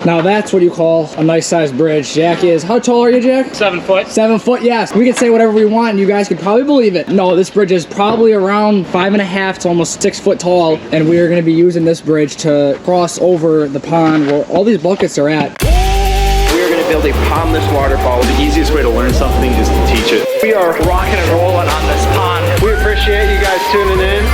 Now that's what you call a nice sized bridge. Jack is, how tall are you, Jack? 7 foot. 7 foot, yes. We could say whatever we want and you guys could probably believe it. No, this bridge is probably around 5.5 to almost 6 foot tall. And we are gonna be using this bridge to cross over the pond where all these buckets are at. We are gonna build a pondless waterfall. The easiest way to learn something is to teach it. We are rocking and rolling on this pond. We appreciate you guys tuning in.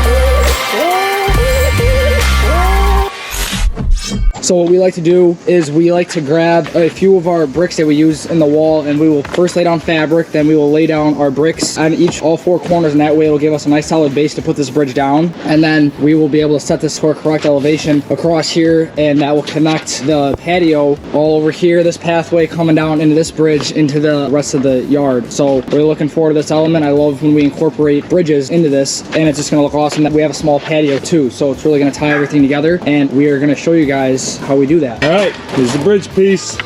So what we like to do is we like to grab a few of our bricks that we use in the wall, and we will first lay down fabric, then we will lay down our bricks on all four corners, and that way it'll give us a nice solid base to put this bridge down. And then we will be able to set this for correct elevation across here, and that will connect the patio all over here, this pathway coming down into this bridge into the rest of the yard. So we're looking forward to this element. I love when we incorporate bridges into this, and it's just gonna look awesome that we have a small patio too. So it's really gonna tie everything together, and we are gonna show you guys how we do that. All right, here's the bridge piece.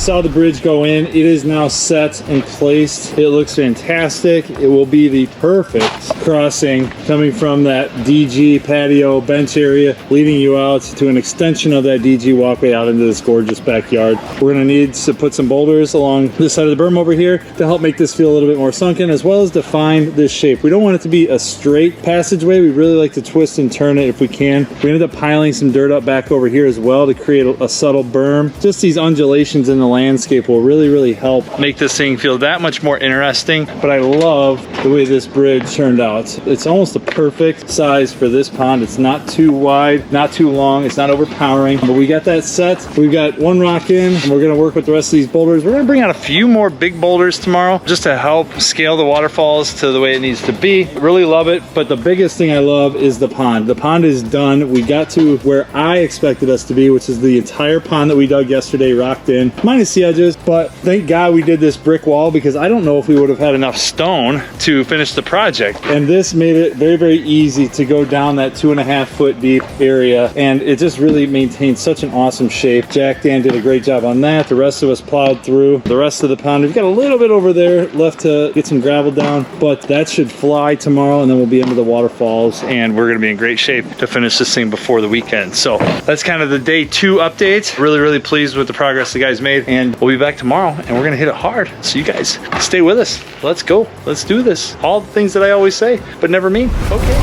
Saw the bridge go in. It is now set and placed. It looks fantastic. It will be the perfect crossing coming from that DG patio bench area, leading you out to an extension of that DG walkway out into this gorgeous backyard. We're gonna need to put some boulders along this side of the berm over here to help make this feel a little bit more sunken, as well as define this shape. We don't want it to be a straight passageway. We really like to twist and turn it if we can. We ended up piling some dirt up back over here as well to create a subtle berm. Just these undulations in the landscape will really help make this thing feel that much more interesting. But I love the way this bridge turned out. It's almost the perfect size for this pond. It's not too wide, not too long, it's not overpowering, but we got that set. We've got one rock in, and we're gonna work with the rest of these boulders. We're gonna bring out a few more big boulders tomorrow just to help scale the waterfalls to the way it needs to be. Really love it, but the biggest thing I love is the pond. The pond is done. We got to where I expected us to be, which is the entire pond that we dug yesterday, rocked in, minus the edges. But thank God we did this brick wall, because I don't know if we would have had enough stone to finish the project. And this made it very easy to go down that 2.5 foot deep area, and it just really maintained such an awesome shape. Jack Dan did a great job on that. The rest of us plowed through the rest of the pond. We've got a little bit over there left to get some gravel down, but that should fly tomorrow, and then we'll be into the waterfalls, and we're gonna be in great shape to finish this thing before the weekend. So that's kind of the day 2 update. Really pleased with the progress the guys made, and we'll be back tomorrow and we're gonna hit it hard. So you guys stay with us. Let's go. Let's do this. All the things that I always say, but never mean. Okay.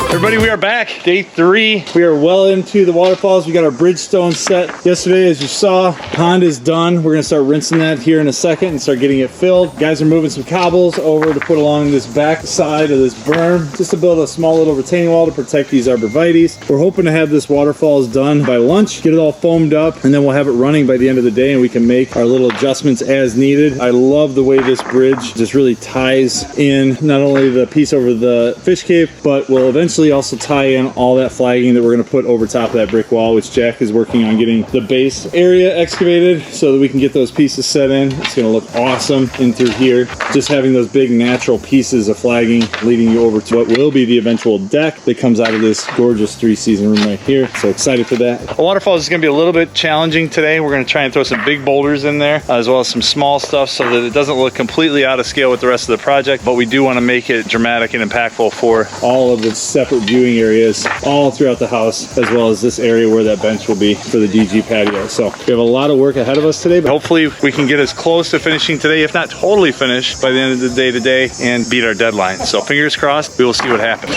Everybody, we are back. Day 3. We are well into the waterfalls. We got our Bridgestone set yesterday, as you saw. Pond is done. We're gonna start rinsing that here in a second and start getting it filled. Guys are moving some cobbles over to put along this back side of this berm, just to build a small little retaining wall to protect these arborvitaes. We're hoping to have this waterfalls done by lunch, get it all foamed up, and then we'll have it running by the end of the day, and we can make our little adjustments as needed. I love the way this bridge just really ties in not only the piece over the fish cave, but will eventually also tie in all that flagging that we're going to put over top of that brick wall, which Jack is working on getting the base area excavated so that we can get those pieces set in. It's going to look awesome in through here. Just having those big natural pieces of flagging leading you over to what will be the eventual deck that comes out of this gorgeous 3-season room right here. So excited for that. The waterfall is going to be a little bit challenging today. We're going to try and throw some big boulders in there, as well as some small stuff, so that it doesn't look completely out of scale with the rest of the project, but we do want to make it dramatic and impactful for all of the separate viewing areas all throughout the house, as well as this area where that bench will be for the DG patio. So we have a lot of work ahead of us today, but hopefully we can get as close to finishing today, if not totally finished, by the end of the day today and beat our deadline. So fingers crossed, we will see what happens.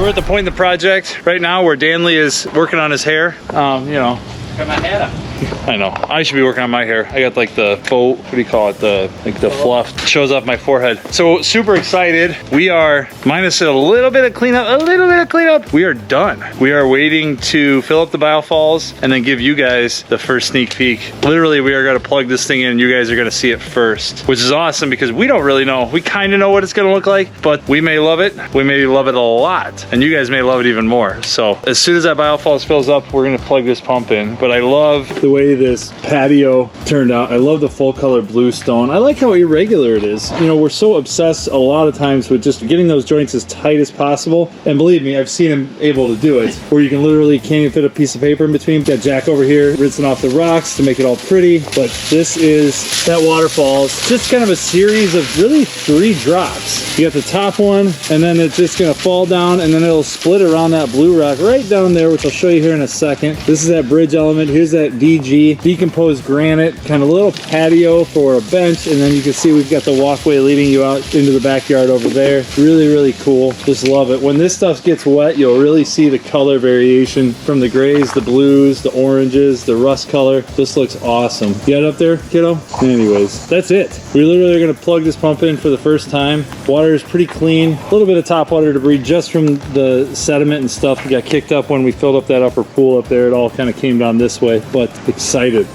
We're at the point in the project right now where Danley is working on his hair. You know. Got my hat up. I know. I should be working on my hair. I got like the faux, what do you call it? The fluff shows off my forehead. So super excited. We are minus a little bit of cleanup. We are done. We are waiting to fill up the biofalls and then give you guys the first sneak peek. Literally, we are going to plug this thing in. You guys are going to see it first, which is awesome because we don't really know. We kind of know what it's going to look like, but we may love it. We may love it a lot, and you guys may love it even more. So as soon as that biofalls fills up, we're going to plug this pump in. But I love the way this patio turned out. I love the full color blue stone. I like how irregular it is. You know, we're so obsessed a lot of times with just getting those joints as tight as possible. And believe me, I've seen him able to do it, where you can literally can't even fit a piece of paper in between. Got Jack over here rinsing off the rocks to make it all pretty. But this is that Waterfalls. Just kind of a series of really 3 drops. You got the top one, and then it's just gonna fall down, and then it'll split around that blue rock right down there, which I'll show you here in a second. This is that bridge element. Here's that DG, decomposed granite, kind of little patio for a bench, and then you can see we've got the walkway leading you out into the backyard over there. Really, really cool. Just love it. When this stuff gets wet, you'll really see the color variation from the grays, the blues, the oranges, the rust color. This looks awesome. You got it up there, kiddo? Anyways, that's it. We literally are going to plug this pump in for the first time. Water is pretty clean. A little bit of top water debris just from the sediment and stuff that got kicked up when we filled up that upper pool up there. It all kind of came down this way, but excited.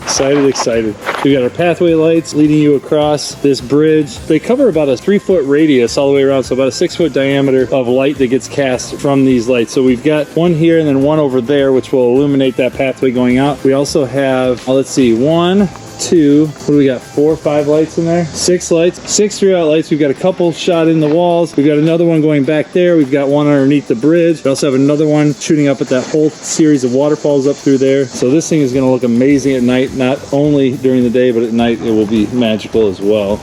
We got our pathway lights leading you across this bridge. They cover about a 3-foot radius all the way around, so about a 6-foot diameter of light that gets cast from these lights. So we've got one here and then one over there, which will illuminate that pathway going out. We also have, let's see, 1, 2, what do we got, 4 or 5 lights in there? 6 lights, 6 throughout lights. We've got a couple shot in the walls. We've got another one going back there. We've got one underneath the bridge. We also have another one shooting up at that whole series of waterfalls up through there. So this thing is going to look amazing at night, not only during the day, but at night it will be magical as well.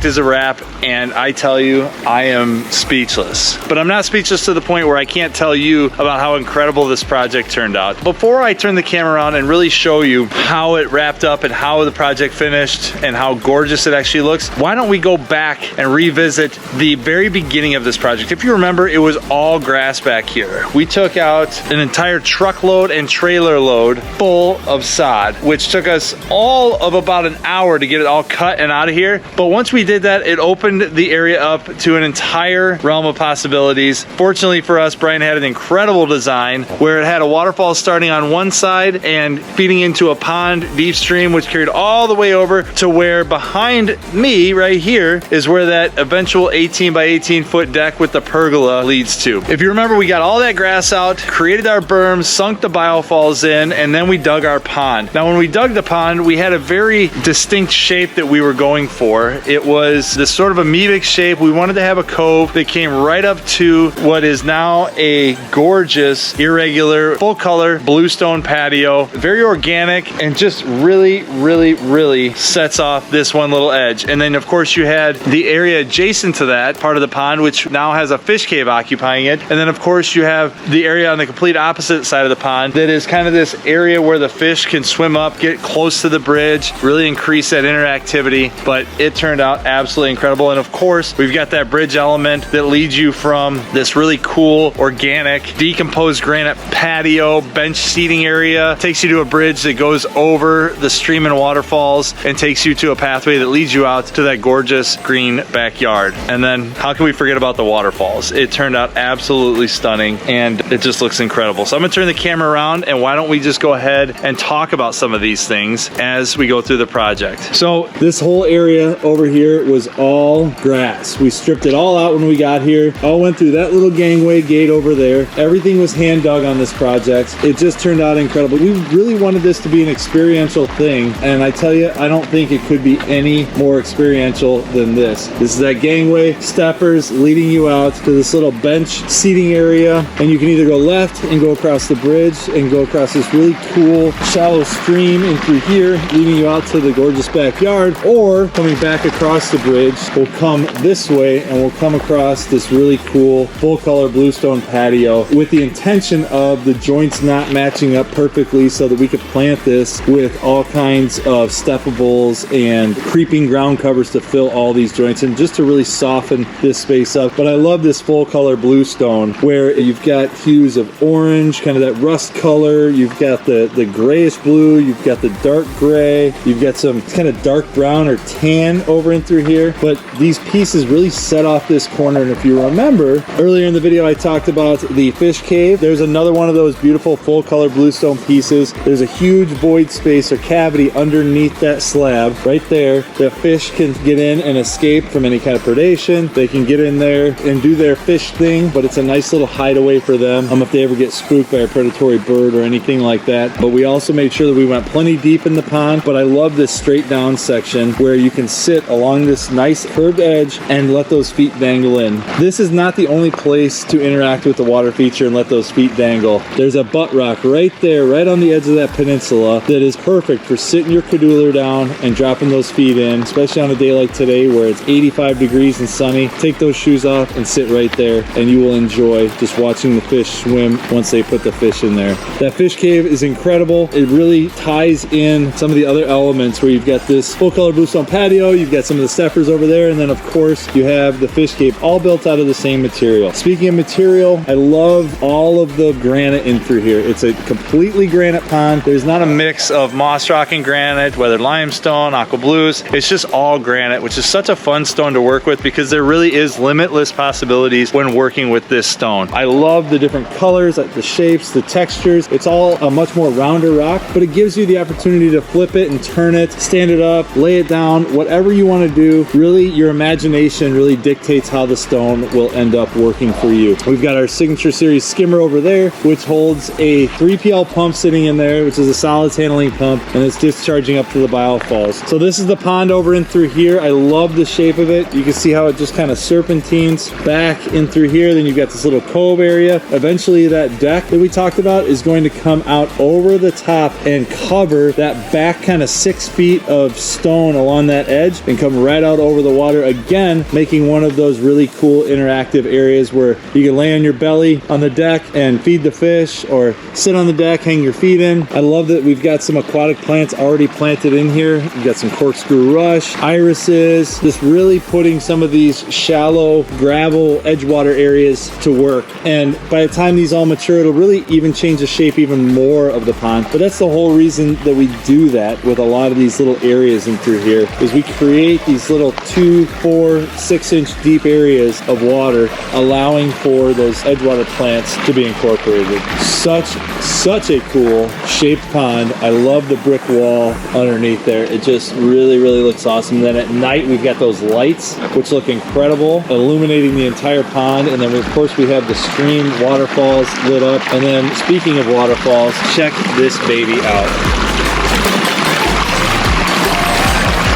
Is a wrap, and I tell you, I am speechless. But I'm not speechless to the point where I can't tell you about how incredible this project turned out. Before I turn the camera around and really show you how it wrapped up and how the project finished and how gorgeous it actually looks, why don't we go back and revisit the very beginning of this project. If you remember, it was all grass back here. We took out an entire truckload and trailer load full of sod, which took us all of about an hour to get it all cut and out of here. But once we did that, it opened the area up to an entire realm of possibilities. Fortunately for us, Brian had an incredible design where it had a waterfall starting on one side and feeding into a pond deep stream, which carried all the way over to where behind me right here is where that eventual 18 by 18 foot deck with the pergola leads to. If you remember, we got all that grass out, created our berms, sunk the biofalls in, and then we dug our pond. Now, when we dug the pond, we had a very distinct shape that we were going for. It was this sort of amoebic shape. We wanted to have a cove that came right up to what is now a gorgeous, irregular, full color bluestone patio. Very organic and just really, really, really sets off this one little edge. And then of course you had the area adjacent to that part of the pond, which now has a fish cave occupying it. And then of course you have the area on the complete opposite side of the pond that is kind of this area where the fish can swim up, get close to the bridge, really increase that interactivity. But it turned out absolutely incredible. And of course, we've got that bridge element that leads you from this really cool, organic, decomposed granite patio, bench seating area, takes you to a bridge that goes over the stream and waterfalls and takes you to a pathway that leads you out to that gorgeous green backyard. And then how can we forget about the waterfalls? It turned out absolutely stunning and it just looks incredible. So I'm gonna turn the camera around and why don't we just go ahead and talk about some of these things as we go through the project. So this whole area over here was all grass. We stripped it all out when we got here. All went through that little gangway gate over there. Everything was hand dug on this project. It just turned out incredible. We really wanted this to be an experiential thing. And I tell you, I don't think it could be any more experiential than this. This is that gangway, steppers leading you out to this little bench seating area. And you can either go left and go across the bridge and go across this really cool shallow stream in through here, leading you out to the gorgeous backyard, or coming back across the bridge, we'll come this way and we'll come across this really cool full color bluestone patio with the intention of the joints not matching up perfectly so that we could plant this with all kinds of steppables and creeping ground covers to fill all these joints and just to really soften this space up. But I love this full color bluestone where you've got hues of orange, kind of that rust color, you've got the grayish blue, you've got the dark gray, you've got some kind of dark brown or tan over in through here. But these pieces really set off this corner. And if you remember earlier in the video I talked about the fish cave, there's another one of those beautiful full color bluestone pieces. There's a huge void space or cavity underneath that slab right there. The fish can get in and escape from any kind of predation. They can get in there and do their fish thing, but it's a nice little hideaway for them if they ever get spooked by a predatory bird or anything like that. But we also made sure that we went plenty deep in the pond. But I love this straight down section where you can sit along this nice curved edge and let those feet dangle in. This is not the only place to interact with the water feature and let those feet dangle. There's a butt rock right there, right on the edge of that peninsula that is perfect for sitting your caduler down and dropping those feet in, especially on a day like today where it's 85 degrees and sunny. Take those shoes off and sit right there and you will enjoy just watching the fish swim once they put the fish in there. That fish cave is incredible. It really ties in some of the other elements where you've got this full color bluestone patio, you've got some of the steppers over there, and then of course you have the fish cave all built out of the same material. Speaking of material, I love all of the granite in through here. It's a completely granite pond. There's not a mix of moss rock and granite, whether limestone, aqua blues. It's just all granite, which is such a fun stone to work with because there really is limitless possibilities when working with this stone. I love the different colors, the shapes, the textures. It's all a much more rounder rock, but it gives you the opportunity to flip it and turn it, stand it up, lay it down, whatever you want to do. Really, your imagination really dictates how the stone will end up working for you. We've got our signature series skimmer over there, which holds a 3PL pump sitting in there, which is a solids handling pump, and it's discharging up to the biofalls. So this is the pond over in through here. I love the shape of it. You can see how it just kind of serpentines back in through here. Then you've got this little cove area. Eventually that deck that we talked about is going to come out over the top and cover that back kind of 6 feet of stone along that edge and come right out over the water, again making one of those really cool interactive areas where you can lay on your belly on the deck and feed the fish, or sit on the deck, hang your feet in. I love that we've got some aquatic plants already planted in here. We've got some corkscrew rush, irises, just really putting some of these shallow gravel edgewater areas to work. And by the time these all mature, it'll really even change the shape even more of the pond. But that's the whole reason that we do that with a lot of these little areas in through here, is we create these little 2, 4, 6 inch deep areas of water, allowing for those edgewater plants to be incorporated. Such a cool shaped pond. I love the brick wall underneath there. It just really looks awesome. And then at night we've got those lights which look incredible, illuminating the entire pond. And then of course we have the stream waterfalls lit up. And then speaking of waterfalls, check this baby out.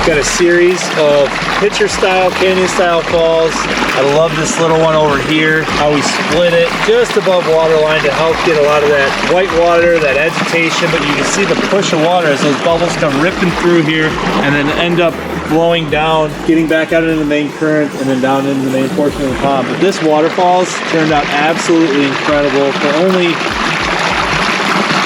Got a series of pitcher style, canyon style falls. I love this little one over here, how we split it just above waterline to help get a lot of that white water, that agitation, but you can see the push of water as those bubbles come ripping through here and then end up flowing down, getting back out into the main current and then down into the main portion of the pond. But this waterfalls turned out absolutely incredible. For only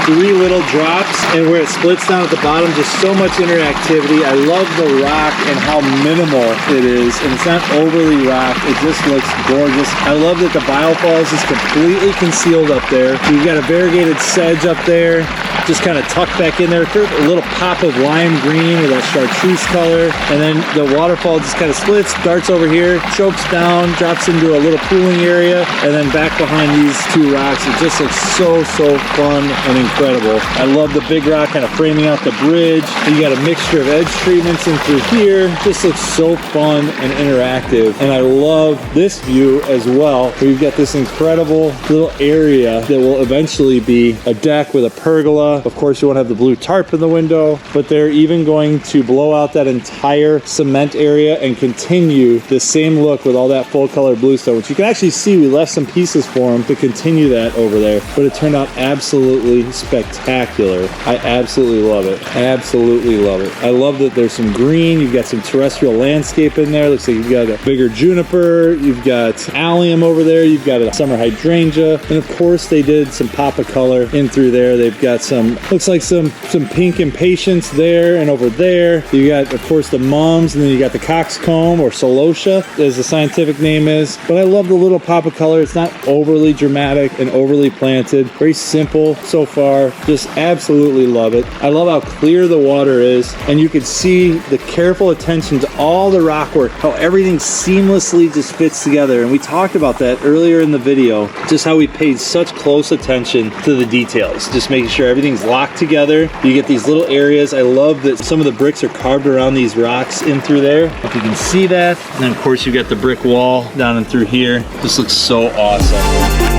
3 little drops And where it splits down at the bottom, just so much interactivity. I love the rock and how minimal it is. And it's not overly rocked. It just looks gorgeous. I love that the biofalls is completely concealed up there. You've got a variegated sedge up there, just kind of tucked back in there. A little pop of lime green with that chartreuse color. And then the waterfall just kind of splits, darts over here, chokes down, drops into a little pooling area, and then back behind these two rocks. It just looks so fun and incredible. I love the big rock kind of framing out the bridge. You got a mixture of edge treatments in through here. Just looks so fun and interactive. And I love this view as well. We've got this incredible little area that will eventually be a deck with a pergola. Of course, you won't have the blue tarp in the window, but they're even going to blow out that entire cement area and continue the same look with all that full color bluestone, which you can actually see we left some pieces for them to continue that over there, but it turned out absolutely spectacular. I absolutely love it. I absolutely love it. I love that there's some green. You've got some terrestrial landscape in there. Looks like you've got a bigger juniper. You've got allium over there. You've got a summer hydrangea. And of course they did some pop of color in through there. They've got some, looks like some pink impatiens there and over there. You got, of course, the mums, and then you got the coxcomb, or celosia as the scientific name is. But I love the little pop of color. It's not overly dramatic and overly planted. Very simple so far. Just absolutely love it. I love how clear the water is, and you can see the careful attention to all the rock work, how everything seamlessly just fits together. And we talked about that earlier in the video, just how we paid such close attention to the details, just making sure everything's locked together. You get these little areas. I love that some of the bricks are carved around these rocks in through there, if you can see that. And then of course you got the brick wall down and through here. This looks so awesome.